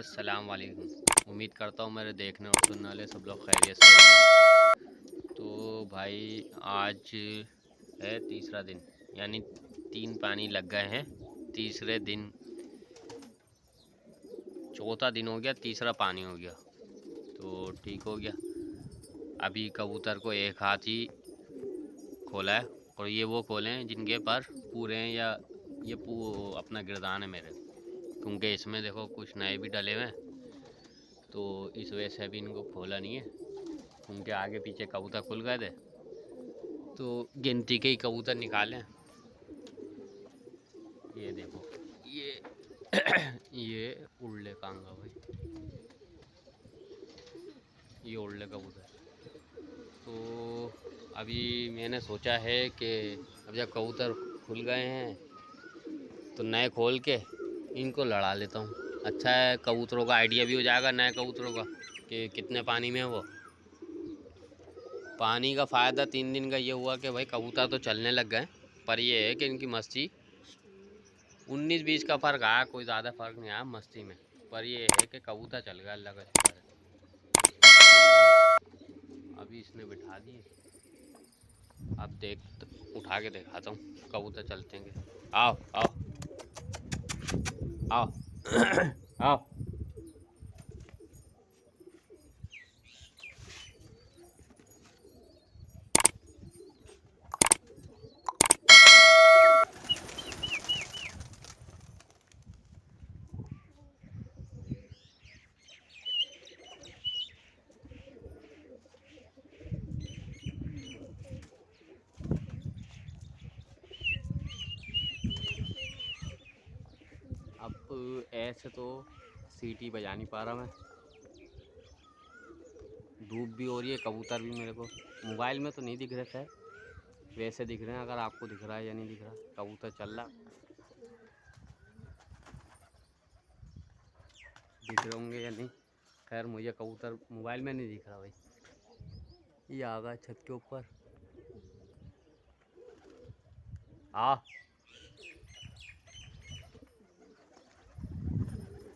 अस्सलाम वालेकुम। उम्मीद करता हूँ मेरे देखने और सुनने वाले सब लोग खैरियत से होंगे। तो भाई आज है तीसरा दिन, यानी 3 पानी लग गए हैं। तीसरे दिन, चौथा दिन हो गया, तीसरा पानी हो गया तो ठीक हो गया। अभी कबूतर को एक हाथ ही खोला है और ये वो खोले हैं जिनके पर पूरे हैं, या ये अपना गिरदान है मेरे, क्योंकि इसमें देखो कुछ नए भी डले हुए हैं तो इस वजह से अभी इनको खोला नहीं है। उनके आगे पीछे कबूतर खुल गए थे तो गिनती के ही कबूतर निकाले। ये देखो ये ये उड़ले कांगा भाई, ये उड़ले कबूतर। तो अभी मैंने सोचा है कि अब जब कबूतर खुल गए हैं तो नए खोल के इनको लड़ा लेता हूँ। अच्छा है, कबूतरों का आइडिया भी हो जाएगा नए कबूतरों का कि कितने पानी में है वो। पानी का फ़ायदा 3 दिन का ये हुआ कि भाई कबूतर तो चलने लग गए, पर ये है कि इनकी मस्ती 19-20 का फ़र्क आया, कोई ज़्यादा फ़र्क नहीं आया मस्ती में। पर ये है कि कबूतर चल गया, अल्लाह का शुक्र है। अभी इसने बिठा दिए, अब उठा के दिखाता हूँ कबूतर चलते हैं। आओ आओ आओ आओ। अब ऐसे तो सीटी बजा नहीं पा रहा मैं, धूप भी हो रही है, कबूतर भी मेरे को मोबाइल में तो नहीं दिख रहे थे, वैसे दिख रहे हैं। अगर आपको दिख रहा है या नहीं दिख रहा, कबूतर चल रहा दिख रहे होंगे या नहीं। खैर मुझे कबूतर मोबाइल में नहीं दिख रहा भाई। ये आ गया छत के ऊपर। आ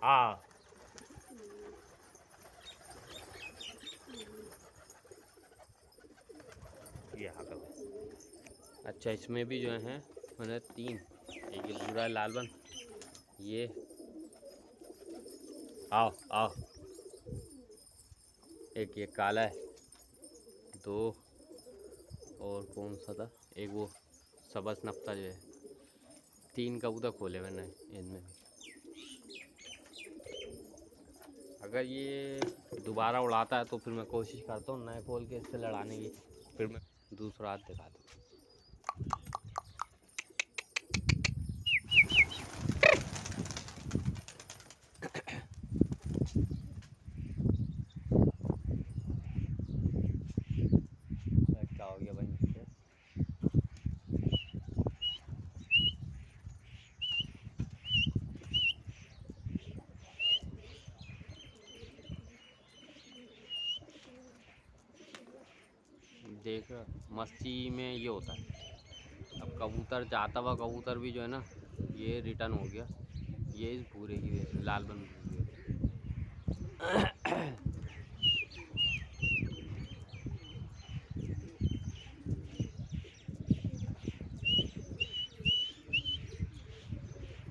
आ ये आ गया। अच्छा, इसमें भी जो है मैंने 3, एक ये पूरा लाल बन, ये आओ आओ, एक ये काला है, 2 और कौन सा था, एक वो सबस नफ्ता जो है। 3 कबूतर खोले मैंने इनमें भी। अगर ये दोबारा उड़ाता है तो फिर मैं कोशिश करता हूँ नए खोल के इससे लड़ाने की, फिर मैं दूसरा हाथ दिखाता हूँ। क्या हो गया भाई मुझसे? देख, मस्ती में ये होता है। अब कबूतर जाता हुआ कबूतर भी जो है ना, ये रिटर्न हो गया, ये इस भूरे की वजह से, लाल बन की वजह से।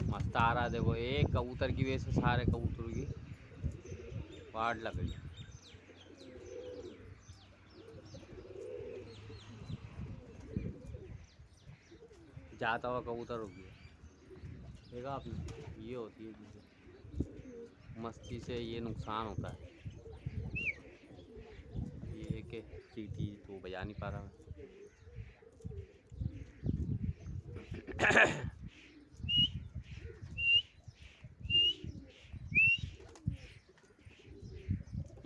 मस्त आ रहा है, देखो एक कबूतर की वजह से सारे कबूतरों की वाट लग गई। जाता हुआ कबूतर रुक गया, देखा आपने? ये होती है चीज़ें, मस्ती से ये नुकसान होता है। ये कि सीटी तो बजा नहीं पा रहा मैं।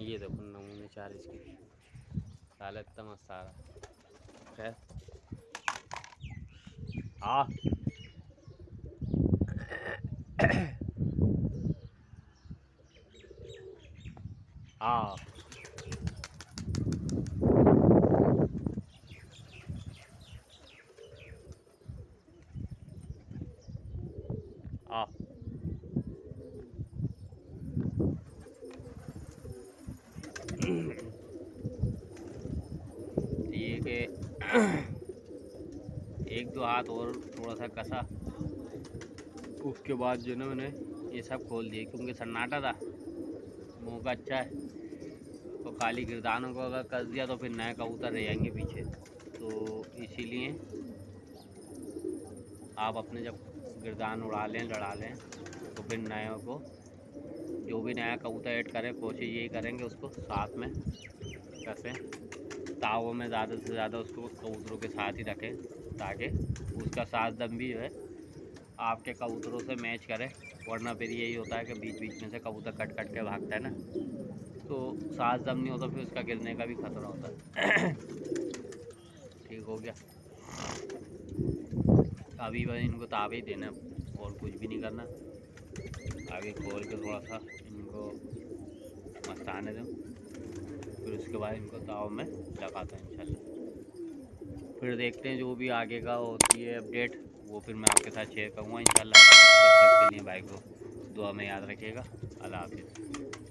ये देखो नमूने 4 इसके, साला इतना मस्त आ रहा। खैर आ आ आ दो हाथ और थोड़ा सा कसा, उसके बाद जो ना मैंने ये सब खोल दिए क्योंकि सन्नाटा था। मौका अच्छा है, तो खाली गिरदानों को अगर कस दिया तो फिर नए कबूतर रह जाएंगे पीछे। तो इसीलिए आप अपने जब गिरदान उड़ा लें, लड़ा लें, तो फिर नए को जो भी नया कबूतर ऐड करें कोशिश यही करेंगे उसको साथ में कसें, तावों में ज़्यादा से ज़्यादा उसको कबूतरों के साथ ही रखें ताकि उसका साथ दम भी जो है आपके कबूतरों से मैच करे। वरना फिर यही होता है कि बीच बीच में से कबूतर कट कट के भागता है ना, तो साथ दम नहीं होता, फिर उसका गिरने का भी खतरा होता है। ठीक हो गया। अभी बस इनको तावे ही देना और कुछ भी नहीं करना। अभी खोल के थोड़ा सा इनको मस्ताने दूँ, फिर उसके बाद इनको ताव में लगाता हूँ इंशाल्लाह। फिर देखते हैं जो भी आगे का होती है अपडेट, वो फिर मैं आपके साथ शेयर करूँगा इंशाल्लाह। जब तक के लिए भाई को दुआ में याद रखिएगा। अल्लाह हाफिज़।